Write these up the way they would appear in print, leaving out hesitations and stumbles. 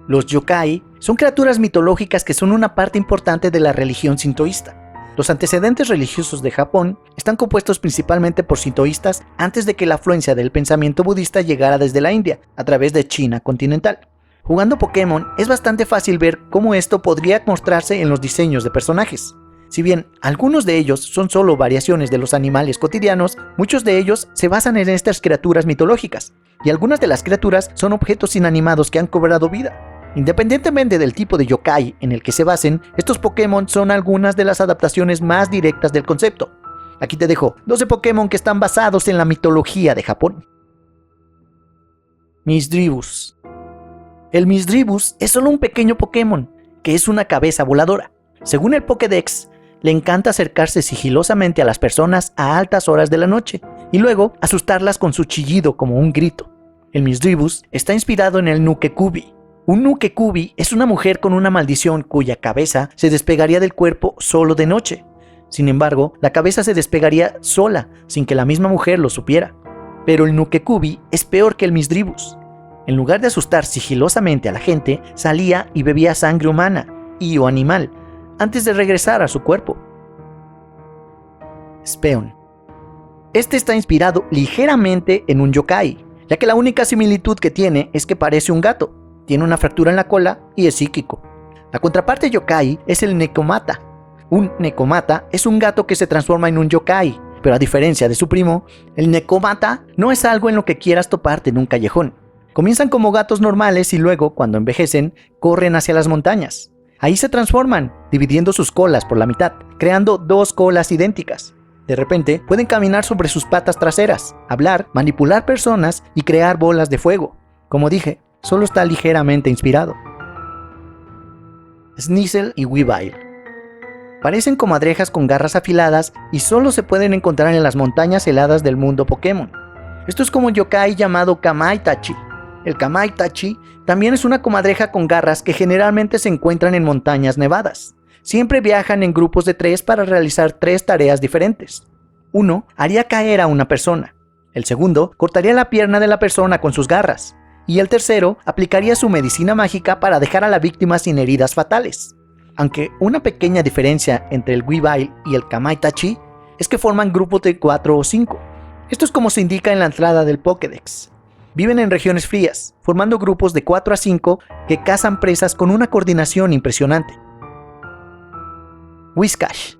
Los yokai son criaturas mitológicas que son una parte importante de la religión sintoísta. Los antecedentes religiosos de Japón están compuestos principalmente por sintoístas antes de que la afluencia del pensamiento budista llegara desde la India, a través de China continental. Jugando Pokémon es bastante fácil ver cómo esto podría mostrarse en los diseños de personajes. Si bien algunos de ellos son solo variaciones de los animales cotidianos, muchos de ellos se basan en estas criaturas mitológicas, y algunas de las criaturas son objetos inanimados que han cobrado vida. Independientemente del tipo de yokai en el que se basen, estos Pokémon son algunas de las adaptaciones más directas del concepto. Aquí te dejo 12 Pokémon que están basados en la mitología de Japón. Misdreavus. El Misdreavus es solo un pequeño Pokémon, que es una cabeza voladora. Según el Pokédex, le encanta acercarse sigilosamente a las personas a altas horas de la noche, y luego asustarlas con su chillido como un grito. El Misdreavus está inspirado en el Nukekubi. Un Nukekubi es una mujer con una maldición cuya cabeza se despegaría del cuerpo solo de noche. Sin embargo, la cabeza se despegaría sola, sin que la misma mujer lo supiera. Pero el Nukekubi es peor que el Misdreavus. En lugar de asustar sigilosamente a la gente, salía y bebía sangre humana o animal, antes de regresar a su cuerpo. Speon. Este está inspirado ligeramente en un yokai, ya que la única similitud que tiene es que parece un gato. Tiene una fractura en la cola y es psíquico. La contraparte yokai es el Nekomata. Un Nekomata es un gato que se transforma en un yokai, pero a diferencia de su primo, el Nekomata no es algo en lo que quieras toparte en un callejón. Comienzan como gatos normales y luego, cuando envejecen, corren hacia las montañas. Ahí se transforman, dividiendo sus colas por la mitad, creando dos colas idénticas. De repente, pueden caminar sobre sus patas traseras, hablar, manipular personas y crear bolas de fuego. Como dije, solo está ligeramente inspirado. Sneasel y Weavile. Parecen comadrejas con garras afiladas y solo se pueden encontrar en las montañas heladas del mundo Pokémon. Esto es como un yokai llamado Kamaitachi. El Kamaitachi también es una comadreja con garras que generalmente se encuentran en montañas nevadas. Siempre viajan en grupos de 3 para realizar 3 tareas diferentes. Uno haría caer a una persona. El segundo cortaría la pierna de la persona con sus garras. Y el tercero aplicaría su medicina mágica para dejar a la víctima sin heridas fatales. Aunque una pequeña diferencia entre el Weavile y el Kamaitachi es que forman grupos de 4 o 5. Esto es como se indica en la entrada del Pokédex. Viven en regiones frías, formando grupos de 4 a 5 que cazan presas con una coordinación impresionante. Whiscash.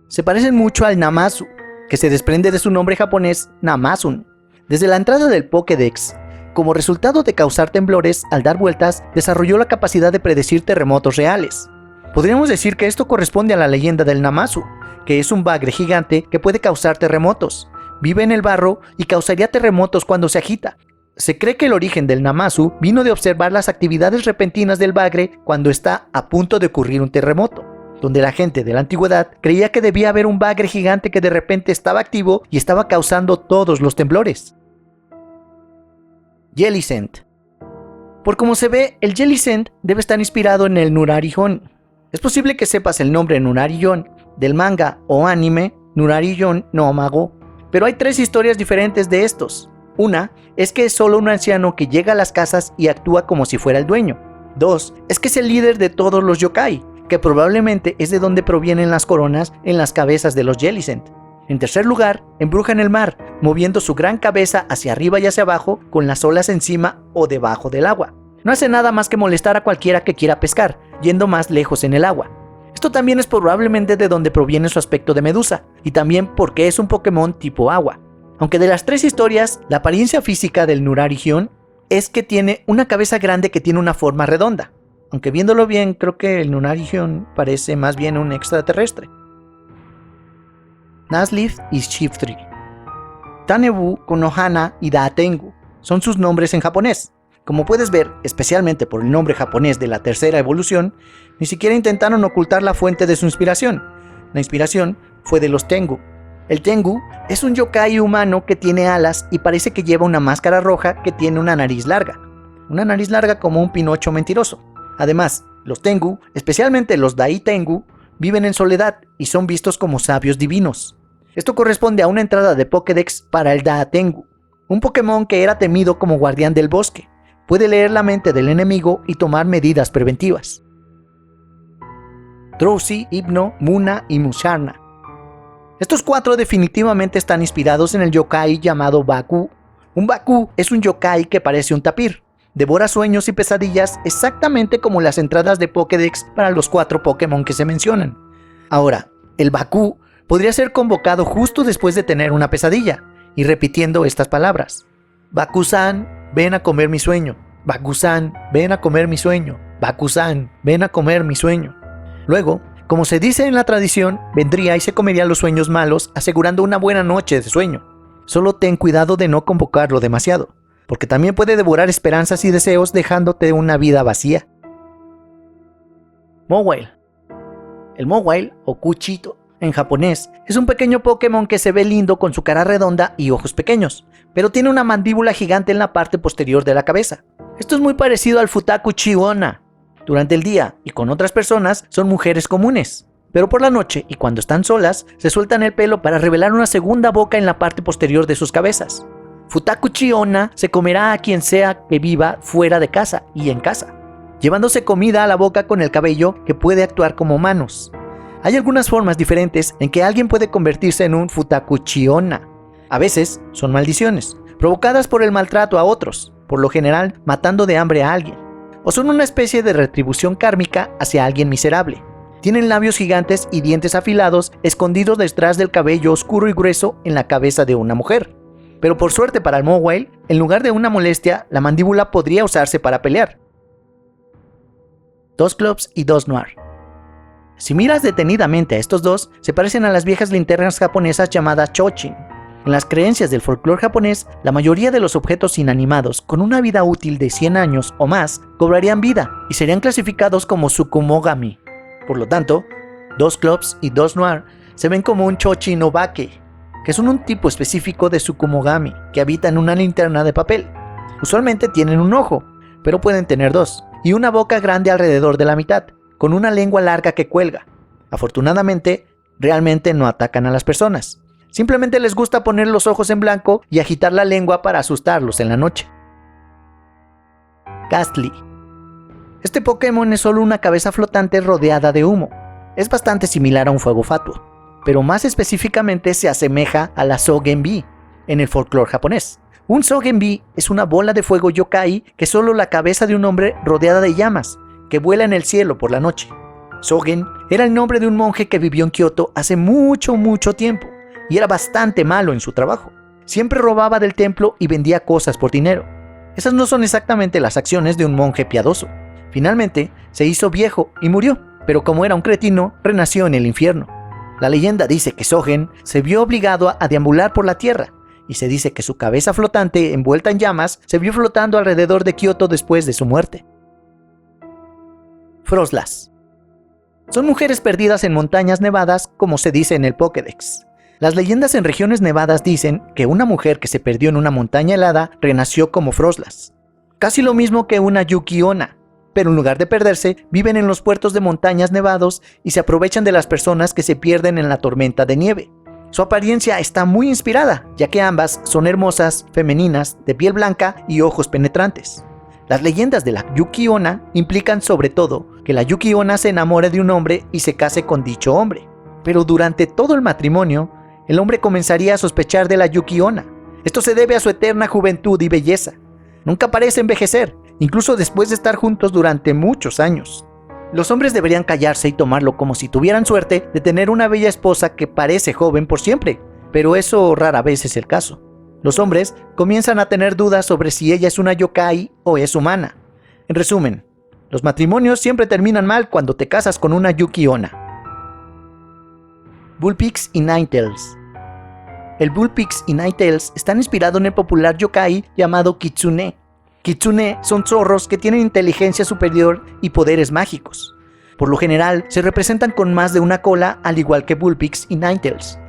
Se parecen mucho al Namazu, que se desprende de su nombre japonés Namasun. Desde la entrada del Pokédex, como resultado de causar temblores al dar vueltas, desarrolló la capacidad de predecir terremotos reales. Podríamos decir que esto corresponde a la leyenda del Namazu, que es un bagre gigante que puede causar terremotos. Vive en el barro y causaría terremotos cuando se agita. Se cree que el origen del Namazu vino de observar las actividades repentinas del bagre cuando está a punto de ocurrir un terremoto, donde la gente de la antigüedad creía que debía haber un bagre gigante que de repente estaba activo y estaba causando todos los temblores. Jellicent. Por como se ve, el Jellicent debe estar inspirado en el Nurarihon. Es posible que sepas el nombre Nurarihon del manga o anime Nurarihon no Mago, pero hay 3 historias diferentes de estos. Una es que es solo un anciano que llega a las casas y actúa como si fuera el dueño. 2 es que es el líder de todos los yokai, que probablemente es de donde provienen las coronas en las cabezas de los Jellicent. En tercer lugar, embruja en el mar, moviendo su gran cabeza hacia arriba y hacia abajo con las olas encima o debajo del agua. No hace nada más que molestar a cualquiera que quiera pescar, yendo más lejos en el agua. Esto también es probablemente de donde proviene su aspecto de medusa, y también porque es un Pokémon tipo agua. Aunque de las 3 historias, la apariencia física del Nurarihon es que tiene una cabeza grande que tiene una forma redonda. Aunque viéndolo bien, creo que el Nurarihon parece más bien un extraterrestre. Nuzleaf y Shiftry. Tanebu, Konohana y Daatengu son sus nombres en japonés. Como puedes ver, especialmente por el nombre japonés de la tercera evolución, ni siquiera intentaron ocultar la fuente de su inspiración. La inspiración fue de los Tengu. El Tengu es un yokai humano que tiene alas y parece que lleva una máscara roja que tiene una nariz larga. Una nariz larga como un Pinocho mentiroso. Además, los Tengu, especialmente los Dai Tengu, viven en soledad y son vistos como sabios divinos. Esto corresponde a una entrada de Pokédex para el Daatengu, un Pokémon que era temido como guardián del bosque, puede leer la mente del enemigo y tomar medidas preventivas. Drowsy, Hypno, Muna y Musharna. Estos 4 definitivamente están inspirados en el yokai llamado Baku. Un Baku es un yokai que parece un tapir. Devora sueños y pesadillas exactamente como las entradas de Pokédex para los 4 Pokémon que se mencionan. Ahora, el Baku podría ser convocado justo después de tener una pesadilla y repitiendo estas palabras: Baku-san, ven a comer mi sueño. Baku-san, ven a comer mi sueño. Baku-san, ven a comer mi sueño. Luego, como se dice en la tradición, vendría y se comería los sueños malos, asegurando una buena noche de sueño. Solo ten cuidado de no convocarlo demasiado, porque también puede devorar esperanzas y deseos dejándote una vida vacía. Mawile. El Mawile, o Kuchito, en japonés, es un pequeño Pokémon que se ve lindo con su cara redonda y ojos pequeños, pero tiene una mandíbula gigante en la parte posterior de la cabeza. Esto es muy parecido al Futakuchi-onna. Durante el día y con otras personas son mujeres comunes, pero por la noche y cuando están solas se sueltan el pelo para revelar una segunda boca en la parte posterior de sus cabezas. Futakuchi-onna se comerá a quien sea que viva fuera de casa y en casa, llevándose comida a la boca con el cabello que puede actuar como manos. Hay algunas formas diferentes en que alguien puede convertirse en un Futakuchi-onna. A veces son maldiciones, provocadas por el maltrato a otros, por lo general matando de hambre a alguien. O son una especie de retribución kármica hacia alguien miserable. Tienen labios gigantes y dientes afilados escondidos detrás del cabello oscuro y grueso en la cabeza de una mujer. Pero por suerte para el Mawile, en lugar de una molestia, la mandíbula podría usarse para pelear. Dusclops y Dusknoir. Si miras detenidamente a estos dos, se parecen a las viejas linternas japonesas llamadas Chochin. En las creencias del folclore japonés, la mayoría de los objetos inanimados con una vida útil de 100 años o más cobrarían vida y serían clasificados como Tsukumogami. Por lo tanto, Dusclops y Dusknoir se ven como un Chochin Obake, que son un tipo específico de Tsukumogami que habita en una linterna de papel. Usualmente tienen un ojo, pero pueden tener 2, y una boca grande alrededor de la mitad, con una lengua larga que cuelga. Afortunadamente, realmente no atacan a las personas. Simplemente les gusta poner los ojos en blanco y agitar la lengua para asustarlos en la noche. Gastly. Este Pokémon es solo una cabeza flotante rodeada de humo. Es bastante similar a un fuego fatuo, pero más específicamente se asemeja a la Sogenbi en el folclore japonés. Un Sogenbi es una bola de fuego yokai que es solo la cabeza de un hombre rodeada de llamas, que vuela en el cielo por la noche. Sogen era el nombre de un monje que vivió en Kioto hace mucho tiempo, y era bastante malo en su trabajo. Siempre robaba del templo y vendía cosas por dinero. Esas no son exactamente las acciones de un monje piadoso. Finalmente, se hizo viejo y murió, pero como era un cretino, renació en el infierno. La leyenda dice que Sogen se vio obligado a deambular por la tierra, y se dice que su cabeza flotante, envuelta en llamas, se vio flotando alrededor de Kioto después de su muerte. Froslass. Son mujeres perdidas en montañas nevadas, como se dice en el Pokédex. Las leyendas en regiones nevadas dicen que una mujer que se perdió en una montaña helada renació como Froslass. Casi lo mismo que una Yuki-onna, pero en lugar de perderse, viven en los puertos de montañas nevados y se aprovechan de las personas que se pierden en la tormenta de nieve. Su apariencia está muy inspirada, ya que ambas son hermosas, femeninas, de piel blanca y ojos penetrantes. Las leyendas de la Yuki-onna implican sobre todo que la Yuki-onna se enamore de un hombre y se case con dicho hombre. Pero durante todo el matrimonio, el hombre comenzaría a sospechar de la Yuki-onna. Esto se debe a su eterna juventud y belleza. Nunca parece envejecer, incluso después de estar juntos durante muchos años. Los hombres deberían callarse y tomarlo como si tuvieran suerte de tener una bella esposa que parece joven por siempre, pero eso rara vez es el caso. Los hombres comienzan a tener dudas sobre si ella es una yokai o es humana. En resumen, los matrimonios siempre terminan mal cuando te casas con una Yuki-onna. Vulpix y Ninetales. El Vulpix y Ninetales están inspirados en el popular yokai llamado Kitsune. Kitsune son zorros que tienen inteligencia superior y poderes mágicos. Por lo general, se representan con más de una cola, al igual que Vulpix y Ninetales.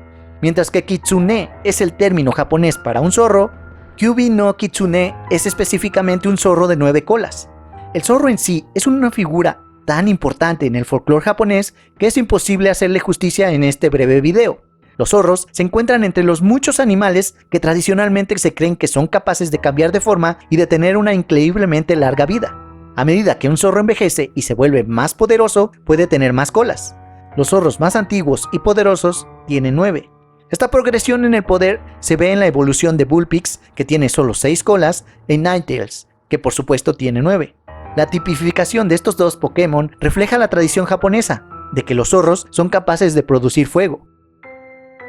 Mientras que Kitsune es el término japonés para un zorro, Kyubi no Kitsune es específicamente un zorro de 9 colas. El zorro en sí es una figura tan importante en el folclore japonés que es imposible hacerle justicia en este breve video. Los zorros se encuentran entre los muchos animales que tradicionalmente se creen que son capaces de cambiar de forma y de tener una increíblemente larga vida. A medida que un zorro envejece y se vuelve más poderoso, puede tener más colas. Los zorros más antiguos y poderosos tienen 9. Esta progresión en el poder se ve en la evolución de Vulpix, que tiene solo 6 colas, y Ninetales, que por supuesto tiene 9. La tipificación de estos dos Pokémon refleja la tradición japonesa, de que los zorros son capaces de producir fuego.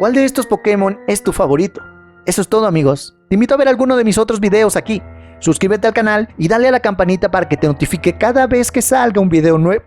¿Cuál de estos Pokémon es tu favorito? Eso es todo, amigos. Te invito a ver alguno de mis otros videos aquí. Suscríbete al canal y dale a la campanita para que te notifique cada vez que salga un video nuevo.